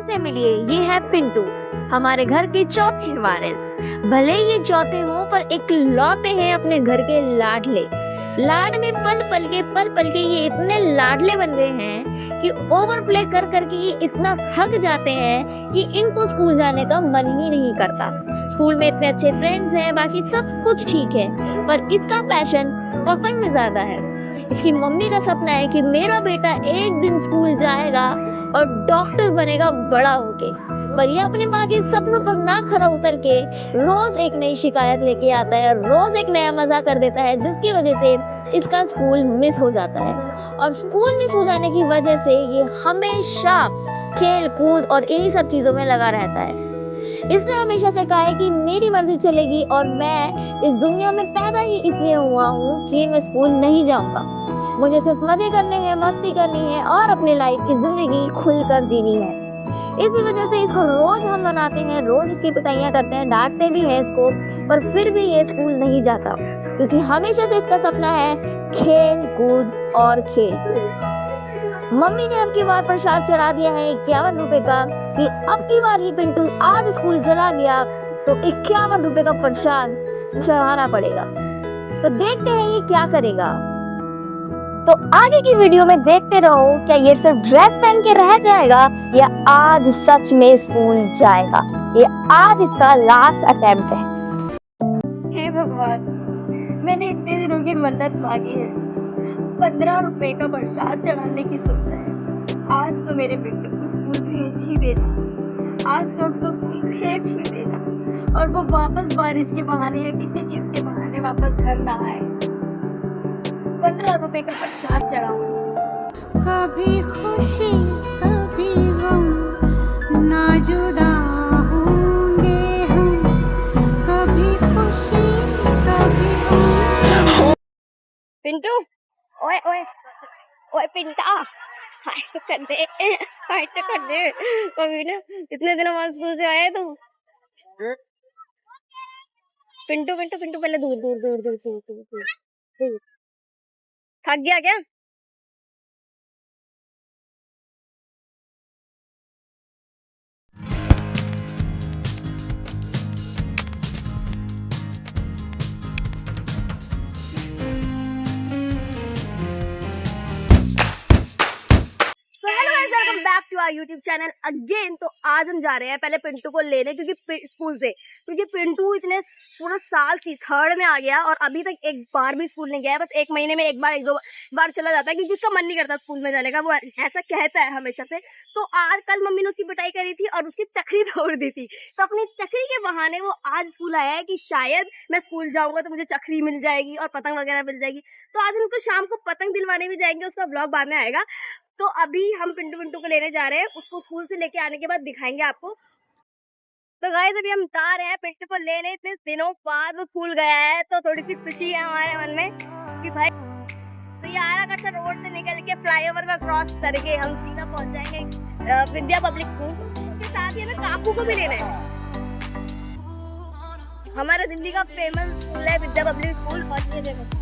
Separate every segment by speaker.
Speaker 1: से मिलिए, ये है पिंटू, हमारे घर के चौथे वारिस। भले ही ये चौथे हों पर एक लौते हैं अपने घर के लाडले। लाड में पल पल के ये इतने लाडले बन गए हैं कि ओवर प्ले कर करके ये इतना थक जाते हैं कि इनको स्कूल जाने का मन ही नहीं करता। स्कूल में इतने अच्छे फ्रेंड्स हैं, बाकी सब कुछ ठीक है, पर इसका पैशन पढ़ाई में ज्यादा है। इसकी मम्मी का सपना है कि मेरा बेटा एक दिन स्कूल जाएगा और डॉक्टर बनेगा बड़ा होके, पर ये अपने माँ के सपनों पर ना खरा उतर के रोज एक नई शिकायत लेके आता है, रोज एक नया मजाक कर देता है, जिसकी वजह से इसका स्कूल मिस हो जाता है। और स्कूल मिस हो जाने की वजह से ये हमेशा खेल कूद और इन्हीं सब चीजों में लगा रहता है। इसने हमेशा से कहा है कि मेरी मर्जी चलेगी और मैं इस दुनिया में पैदा ही इसलिए हुआ हूँ कि मैं स्कूल नहीं जाऊंगा। मुझे सिर्फ मजे करने हैं, मस्ती करनी है और अपने लाइफ की जिंदगी खुलकर जीनी है। इसी वजह से इसको रोज हम मनाते हैं, रोज इसकी पिटाइयाँ करते हैं, डांटते भी हैं इसको, पर फिर भी ये स्कूल नहीं जाता क्योंकि हमेशा से इसका सपना है खेल कूद और खेल। मम्मी ने अब की बार प्रसाद चढ़ा दिया है 51 रुपए का कि अब की बार ही पिंटू आज स्कूल चला गया तो 51 रुपए का प्रसाद चढ़ाना पड़ेगा। तो देखते हैं ये क्या करेगा। तो आगे की वीडियो में देखते रहो, क्या ये सिर्फ ड्रेस पहन के रह जाएगा या आज सच में स्कूल जाएगा। ये आज इसका लास्ट अटेम्प्ट है।
Speaker 2: हे भगवान, मैंने इतने दिनों की मन्नत मांगी है, 15 रुपए का प्रसाद चढ़ाने की सुनता है। आज तो मेरे बेटे को स्कूल भेज ही देना, आज तो उसको स्कूल भेज ही देना और वो वापस बारिश के बहाने या किसी चीज के बहाने वापस घर ना आए। 15 रुपए का प्रसाद चढ़ाऊं।
Speaker 3: कभी खुशी कभी गम, ना जुदा होंगे हम, कभी खुशी कभी गम।
Speaker 2: पिंटू, ओए ओए ओए पिंटा, हाय तो कर दे, हाय तो कर दे। अभी ना इतने दिनों बाद स्कूल से आए तुम। पिंटू पिंटू पिंटू पहले दूर दूर दूर दूर दूर दूर दूर दूर। थक गया क्या? Welcome back to our YouTube channel again. तो आज हम जा रहे हैं पहले पिंटू को लेने क्योंकि स्कूल से, क्योंकि पिंटू इतने पूरा साल थी थर्ड में आ गया और अभी तक एक बार भी स्कूल नहीं गया है। बस एक महीने में एक दो बार चला जाता है क्योंकि उसका मन नहीं करता स्कूल में जाने का, वो ऐसा कहता है हमेशा से। तो आज कल मम्मी ने उसकी पिटाई करी थी और उसकी चक्री तोड़ दी थी, तो अपनी चक्री के बहाने वो आज स्कूल आया है कि शायद मैं स्कूल जाऊंगा तो मुझे चक्री मिल जाएगी और पतंग वगैरह मिल जाएगी। तो आज हम उनको शाम को पतंग दिलवाने भी जाएंगे, उसका ब्लॉग बाद में आएगा। तो अभी हम पिंटू को लेने जा रहे हैं, उसको स्कूल से लेके आने के बाद दिखाएंगे आपको। तो गाइस अभी हम जा रहे हैं पिंटू को लेने, इतने दिनों बाद वो स्कूल गया है तो थोड़ी सी खुशी है हमारे मन में कि भाई। तो ये आराकच्चा रोड से निकल के फ्लाईओवर का क्रॉस करके हम सीधा पहुंच जाएंगे विद्या पब्लिक स्कूल। उसके साथ ही हमें काकू को भी लेना है। हमारे दिल्ली का फेमस स्कूल है विद्या पब्लिक स्कूल। और ये देखो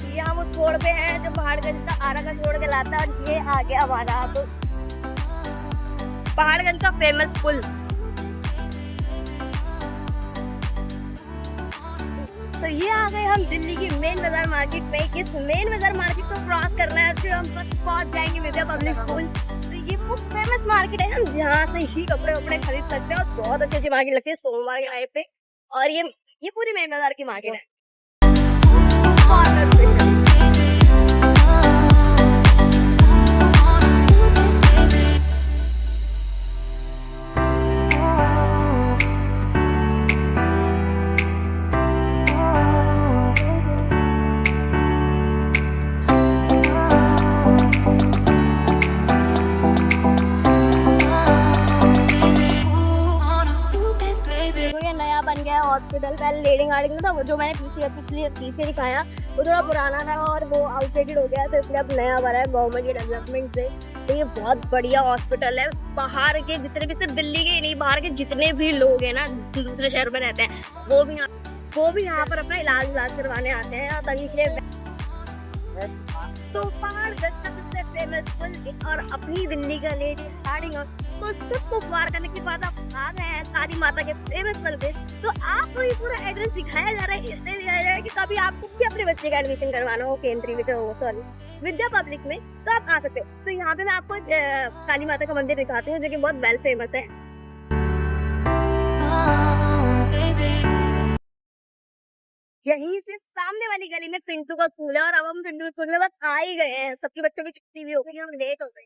Speaker 2: ये हम उस रोड पे हैं जो पहाड़गंज का आराकच्चा छोड़ के लाता है और ये आ गया हमारा तो पहाड़गंज का फेमस पुल। तो ये आ गए हम दिल्ली की मेन बाजार मार्केट में। इस मेन बाजार मार्केट को क्रॉस करना है फिर हम बस पहुंच जाएंगे विद्या पब्लिक स्कूल। तो ये वो फेमस मार्केट है, हम यहाँ से ही कपड़े वपड़े खरीद सकते हैं और बहुत अच्छी अच्छी मार्केट लगती है सोमवार के टाइम पे। और ये पूरी मेन बाजार की मार्केट है। बन गया हॉस्पिटल। पहले लीडिंग आर्टिंग था वो जो मैंने पीछे दिखाया वो थोड़ा पुराना था और वो आउटडेटेड हो गया, तो इसलिए अब नया बना है गवर्नमेंट के डेवलपमेंट से। तो ये बहुत बढ़िया हॉस्पिटल है। बाहर के जितने भी, सिर्फ दिल्ली के नहीं, बाहर के जितने भी लोग हैं ना दूसरे शहर में रहते हैं वो भी यहाँ पर अपना इलाज करवाने आते हैं। ताकि तो पहाड़ फेमस स्कूल और अपनी दिल्ली का लेडी स्टार्टिंग तो सबको पार करने के बाद आप आ गए हैं काली माता के फेमस स्कूल पे। तो आपको ये पूरा एड्रेस दिखाया जा रहा है, इसलिए दिखाया जा रहा है कि कभी आपको भी अपने बच्चे का एडमिशन करवाना हो केंद्रीय सॉरी विद्या पब्लिक में तो आप आ सकते हो। तो यहाँ पे मैं आपको काली माता का मंदिर दिखाती हूँ जो कि बहुत वेल फेमस है। यहीं से सामने वाली गली में पिंटू का स्कूल है और अब हम पिंटू स्कूल में बस आ ही गए हैं। सबके बच्चों की छुट्टी भी हो गई, हम लेट हो गए।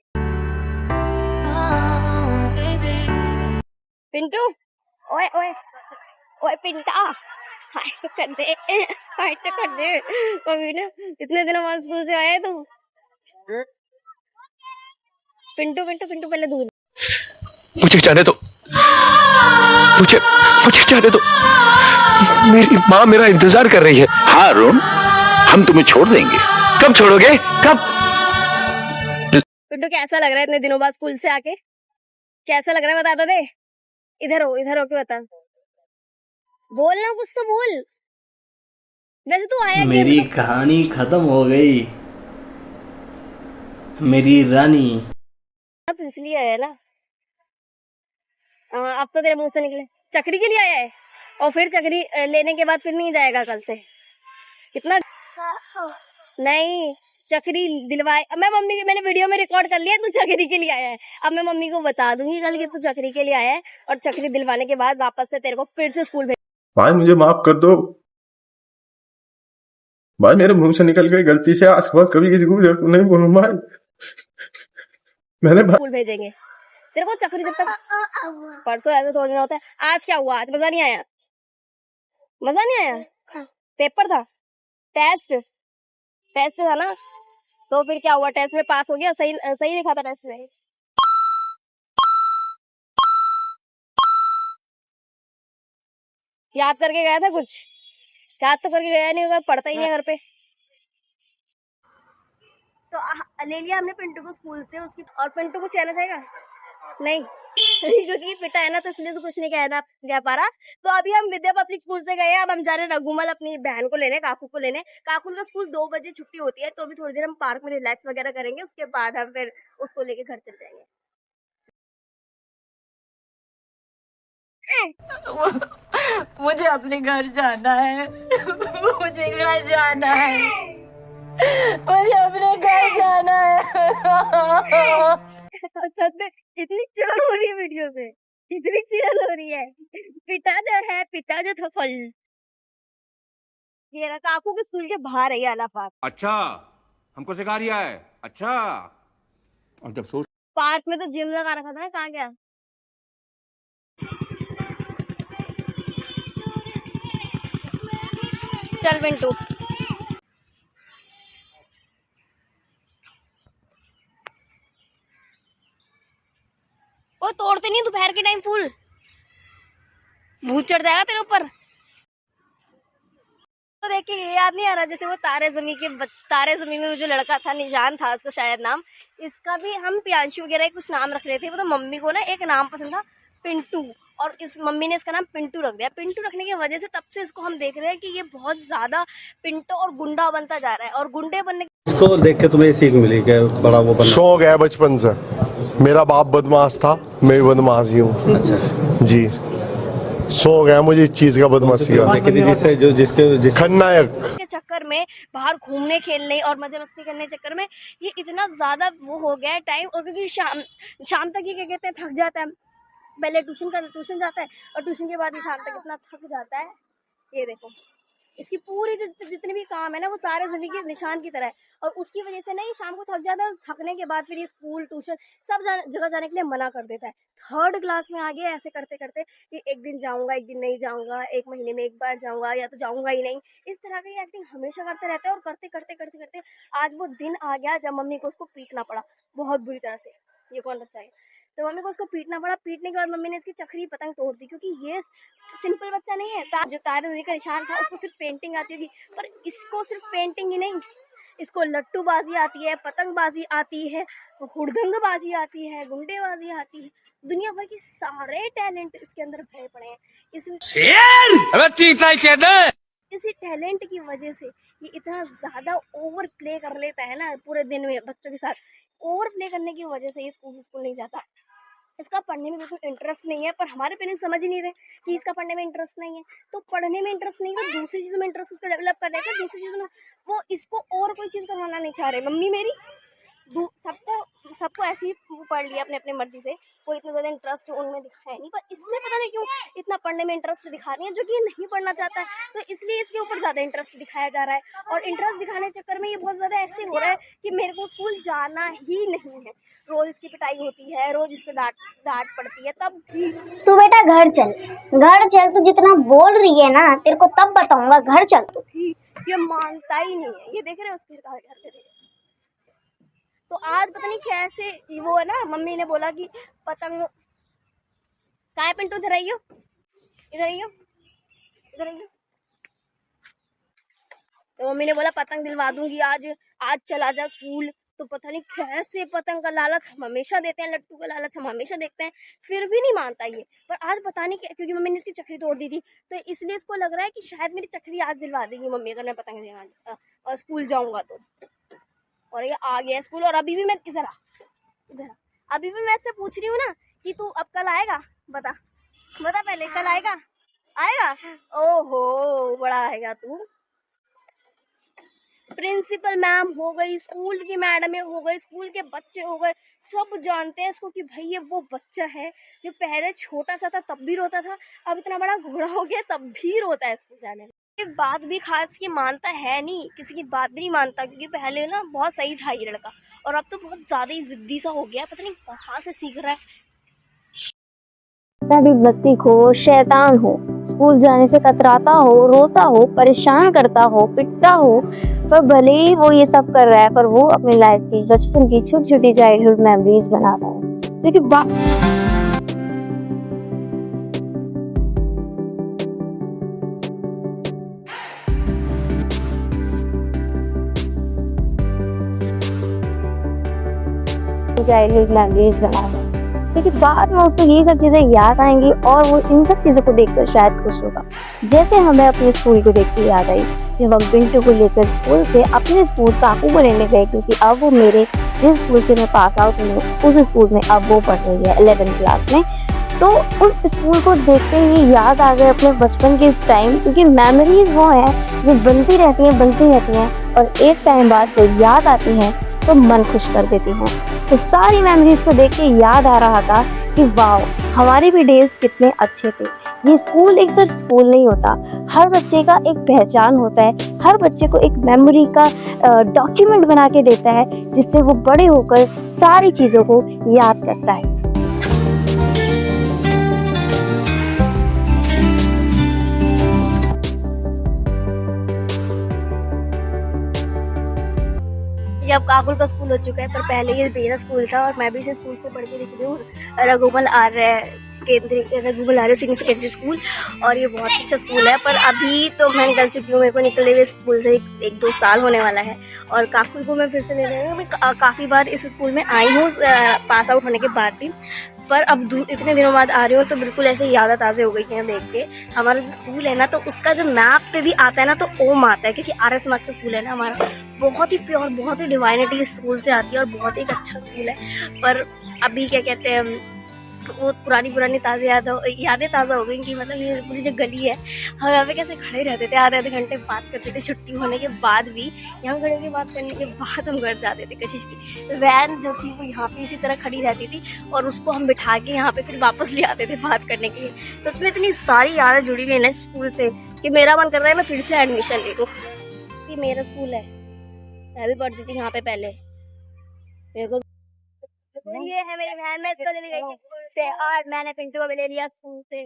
Speaker 2: पिंटू ओए ओए ओए पिंटा हाय तो कर दे हाय तो कर दे। अभी ना इतने दिनों बाद स्कूल से आए तुम। पिंटू पिंटू पिंटू पहले दूध
Speaker 4: मुझे जाने दो, मुझे मुझे जाने दो, मेरी माँ मेरा इंतजार कर रही है।
Speaker 5: हाँ अरुण, हम तुम्हें छोड़ देंगे।
Speaker 4: कब छोड़ोगे, कब?
Speaker 2: पिंटू कैसा लग रहा है इतने दिनों बाद स्कूल से आके? कैसा लग रहा है बता तो दे। इधर हो के बता। बोल ना कुछ तो बोल। वैसे तू आया
Speaker 6: मेरी कहानी खत्म हो गई, मेरी रानी।
Speaker 2: अब इसलिए आया ना। अब तो तेरे मुंह से निकले चकरी के लिए आया है और फिर चकरी लेने के बाद फिर नहीं जाएगा कल से। कितना नहीं चकरी दिलवाए। अब मैं मम्मी की मैंने वीडियो में रिकॉर्ड कर लिया, तू चकरी के लिए आया है। अब मैं मम्मी को बता दूंगी कल कि तू चकरी के लिए आया है और चकरी दिलवाने के बाद वापस से तेरे को फिर से स्कूल भेज।
Speaker 7: भाई मुझे माफ कर दो भाई, मेरे मुंह से निकल गई गलती से। आज वक्त कभी किसी को नहीं बोलूं भाई। मैंने
Speaker 2: स्कूल भेजेंगे तेरे को चकरी जब तक परसों ऐसा थोड़ी ना होता है। आज क्या हुआ? आज मजा नहीं आया? मजा नहीं आया? पेपर था, टेस्ट था ना, तो फिर क्या हुआ? टेस्ट में पास हो गया? सही लिखा था टेस्ट में? याद करके गया था कुछ? याद तो करके गया नहीं होगा, पढ़ता ही नहीं घर पे। तो ले लिया हमने पिंटू को स्कूल से उसकी। और पिंटू को चैनल आएगा नहीं क्योंकि पिटा है ना, तो इसलिए कुछ नहीं कह पा रहा। तो अभी हम विद्या पब्लिक स्कूल से गए। अब हम जा रहे हैं रघुमल अपनी बहन को लेने, काकू को लेने। काकू का स्कूल 2 बजे छुट्टी होती है, तो अभी थोड़ी देर हम पार्क में रिलैक्स वगैरह करेंगे, उसके बाद हम फिर उसको लेके घर चल जाएंगे।
Speaker 8: मुझे अपने घर जाना है मुझे घर जाना है, मुझे अपने घर जाना है।
Speaker 2: इतनी चिड़ हो रही है वीडियो पे, इतनी चिड़ हो रही है। पिता जो था फल। ये काकू के स्कूल के बाहर है ये अलाहाबाद।
Speaker 5: अच्छा, हमको सिखा रिया है। अच्छा, अब जब सोच
Speaker 2: पार्क में तो जिम लगा रखा था, कहाँ गया? चल पिंटू। वो तोड़ते नहीं दोपहर के टाइम फूल, भूत चढ़ जाएगा तेरे ऊपर। तो देख के ये याद नहीं आ रहा जैसे वो तारे जमीन में वो जो लड़का था, निशान था उसका शायद नाम। इसका भी हम प्रियांशु वगैरह कुछ नाम रख लेते। वो तो मम्मी को ना एक नाम पसंद था पिंटू, और इस मम्मी ने इसका नाम पिंटू रख दिया। पिंटू रखने की वजह से तब से इसको हम देख रहे हैं कि ये बहुत ज्यादा पिंटू और गुंडा बनता जा रहा है। और गुंडे बनने
Speaker 6: इसको देख के तुम्हें सीख मिली क्या बड़ा वो बनना?
Speaker 9: शौक है बचपन से। मेरा बाप बदमाश था, मैं भी बदमाश ही हूँ।
Speaker 6: अच्छा
Speaker 9: जी, शौक है मुझे इस चीज का, बदमाशी का। खलनायक
Speaker 2: के चक्कर में, बाहर घूमने खेलने और मजे मस्ती करने के चक्कर में ये इतना ज्यादा वो हो गया है टाइम। और क्योंकि शाम तक ये क्या कहते हैं थक जाता है। पहले ट्यूशन जाता है और ट्यूशन के बाद ये शाम तक इतना थक जाता है। ये देखो इसकी पूरी जितने भी काम है ना वो तारे ज़मीन के निशान की तरह है। और उसकी वजह से नहीं शाम को थक जाता है, थकने के बाद फिर ये स्कूल ट्यूशन सब जगह जाने के लिए मना कर देता है। 3rd क्लास में आ गया ऐसे करते करते कि एक दिन जाऊंगा, एक दिन नहीं जाऊंगा, 1 महीने में एक बार जाऊंगा या तो जाऊंगा ही नहीं। इस तरह की एक्टिंग हमेशा करते रहता है। और करते करते आज वो दिन आ गया जब मम्मी को उसको पीटना पड़ा बहुत बुरी तरह से। ये कौन बच्चा है? तो मम्मी को उसको पीटना पड़ा। पीटने के बाद मम्मी ने इसकी चक्री पतंग तोड़ दी, क्योंकि ये सिंपल बच्चा नहीं है। जो तारे ज़मीन का निशान था उसको सिर्फ पेंटिंग आती थी, पर इसको सिर्फ पेंटिंग ही नहीं, इसको लट्टूबाजी आती है, पतंगबाजी आती है, हुड़दंगबाजी आती है, गुंडेबाजी आती है। दुनिया भर के सारे टैलेंट इसके अंदर भरे पड़े हैं। इसी टैलेंट की वजह से ये इतना ज़्यादा ओवर प्ले कर लेता है ना पूरे दिन में बच्चों के साथ। ओवर प्ले करने की वजह से ये स्कूल नहीं जाता। इसका पढ़ने में बिल्कुल इंटरेस्ट नहीं है, पर हमारे पेरेंट्स समझ ही नहीं रहे कि इसका पढ़ने में इंटरेस्ट नहीं है। तो पढ़ने में इंटरेस्ट नहीं है तो दूसरी चीज़ों में इंटरेस्ट इसका डेवलप करने का, दूसरी चीज़ों में वो इसको और कोई चीज़ करवाना नहीं चाह रहे। मम्मी मेरी सबको ऐसे ही पढ़ लिया अपने अपने मर्जी से, कोई इतना ज़्यादा इंटरेस्ट उनमें दिखाया नहीं, पर इसमें पता नहीं क्यों इतना पढ़ने में इंटरेस्ट दिखा रही है, जो कि ये नहीं पढ़ना चाहता है। तो इसलिए इसके ऊपर ज़्यादा इंटरेस्ट दिखाया जा रहा है, और इंटरेस्ट दिखाने के चक्कर में ये बहुत ज़्यादा ऐसे हो रहा है कि मेरे को स्कूल जाना ही नहीं है। रोज़ इसकी पिटाई होती है, रोज़ इसको डांट पड़ती है, तब भी
Speaker 1: तू बेटा घर चल, तू जितना बोल रही है ना तेरे को तब बताऊंगा, घर चल तू।
Speaker 2: भी ये मानता ही नहीं है। ये देख रहे हो उसके घर। तो आज पता नहीं कैसे वो है ना, मम्मी ने बोला कि पतंग कहाँ है पिंटू, इधर आइयो, इधर आइयो, इधर आइयो। तो मम्मी ने बोला पतंग दिलवा दूंगी आज चला जा स्कूल। तो पता नहीं कैसे पतंग का लालच हम हमेशा देते हैं, लट्टू का लालच हम हमेशा देखते हैं, फिर भी नहीं मानता ये। पर आज पता नहीं क्योंकि मम्मी ने इसकी चक्री तोड़ दी थी, तो इसलिए इसको लग रहा है कि शायद मेरी चक्री आज दिलवा देगी मम्मी अगर मैं पतंग दिलवा और स्कूल जाऊंगा तो। और ये आ गया स्कूल, और अभी भी मैं इधर अभी भी मैं इससे पूछ रही हूँ ना कि तू अब कल आएगा, बता पहले कल आएगा। ओहो बड़ा आएगा तू। प्रिंसिपल मैम हो गई, स्कूल की मैडमें हो गई, स्कूल के बच्चे हो गए, सब जानते हैं इसको कि भाई ये वो बच्चा है जो पहले छोटा सा था तब भी रोता था, अब इतना बड़ा घोड़ा हो गया तब भी रोता है स्कूल जाने में। ये बात भी खास की मानता है नहीं, किसी की बात भी नहीं मानता, क्योंकि पहले ना बहुत सही था ये लड़का, और अब तो बहुत ज़्यादा ही जिद्दी सा हो गया, पता नहीं कहाँ से सीख रहा है।
Speaker 1: मैं भी मस्तीखोर शैतान हो, स्कूल जाने से कतराता हो, रोता हो, परेशान करता हो, पिटता हो, पर भले ही वो ये सब कर रहा है पर वो अपनी लाइफ की बचपन की छोटी छोटी चाइल्डहुड मेमोरीज बना रहा है, क्योंकि चाइल्डहुड मेमोरीज बना रहा है, क्योंकि बाद में उसको ये सब चीज़ें याद आएंगी और वो इन सब चीज़ों को देखकर शायद खुश होगा, जैसे हमें अपने स्कूल को देख के याद आई जब हम पिंटू को लेकर स्कूल से अपने स्कूल काकू को लेने गए, क्योंकि अब वो मेरे जिस स्कूल से मैं पास आउट हुई हूँ उस स्कूल में अब वो पढ़ रही है 11th क्लास में। तो उस स्कूल को देखते ही याद आ गए अपने बचपन के टाइम, क्योंकि मेमोरीज वो हैं जो बनती रहती हैं और एक टाइम बाद जब याद आती हैं तो मन खुश कर देती हैं। तो सारी मेमोरीज को देख के याद आ रहा था कि वाह हमारे भी डेज कितने अच्छे थे। ये स्कूल एक सिर्फ स्कूल नहीं होता, हर बच्चे का एक पहचान होता है, हर बच्चे को एक मेमोरी का डॉक्यूमेंट बना के देता है, जिससे वो बड़े होकर सारी चीज़ों को याद करता है।
Speaker 2: ये अब काकुल का स्कूल हो चुका है, पर पहले ये मेरा स्कूल था और मैं भी इसे स्कूल से पढ़ के निकली हूँ, रघुमल आर्य सीनियर सेकेंडरी स्कूल, और ये बहुत अच्छा स्कूल है। पर अभी तो मैं निकल चुकी हूँ, मेरे को निकले हुए स्कूल से 1-2 साल होने वाला है, और काकुल को मैं फिर से ले रही हूँ। मैं काफ़ी बार इस स्कूल में आई हूँ पास आउट होने के बाद भी, पर अब इतने दिनों बाद आ रही हूँ तो बिल्कुल ऐसे यादें ताज़े हो गई हैं देख के। हमारा जो स्कूल है ना, तो उसका जो मैप पे भी आता है ना, तो ओम आता है, क्योंकि आर्य समाज का स्कूल है ना हमारा, बहुत ही प्योर, बहुत ही डिवाइनिटी इस स्कूल से आती है और बहुत ही अच्छा स्कूल है। पर अभी क्या कहते हैं, वो पुरानी ताज़ी यादें ताज़ा हो गई कि मतलब ये पूरी जो गली है, हम यहाँ पे कैसे खड़े रहते थे, आधे घंटे बात करते थे, छुट्टी होने के बाद भी यहाँ खड़े होकर बात करने के बाद हम घर जाते थे। कशिश की वैन जो थी वो यहाँ पे इसी तरह खड़ी रहती थी, और उसको हम बिठा के यहाँ पे फिर वापस ले आते थे बात करने के लिए। सच में इतनी सारी यादें जुड़ी हुई है ना स्कूल से कि मेरा मन कर रहा है मैं फिर से एडमिशन ले लूँ। ये मेरा स्कूल है, मैं भी पढ़ती थी यहाँ पे पहले। मेरे को ये है मेरी बहन, मैं इसको ले गई थी स्कूल से, और मैंने पिंटू को भी ले लिया स्कूल से।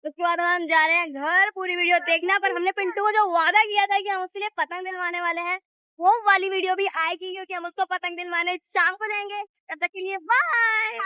Speaker 2: उसके बाद हम जा रहे हैं घर, पूरी वीडियो देखना। पर हमने पिंटू को जो वादा किया था कि हम उसके लिए पतंग दिलवाने वाले हैं, वो वाली वीडियो भी आएगी, क्योंकि हम उसको पतंग दिलवाने शाम को जाएंगे। तब तक के लिए बाय।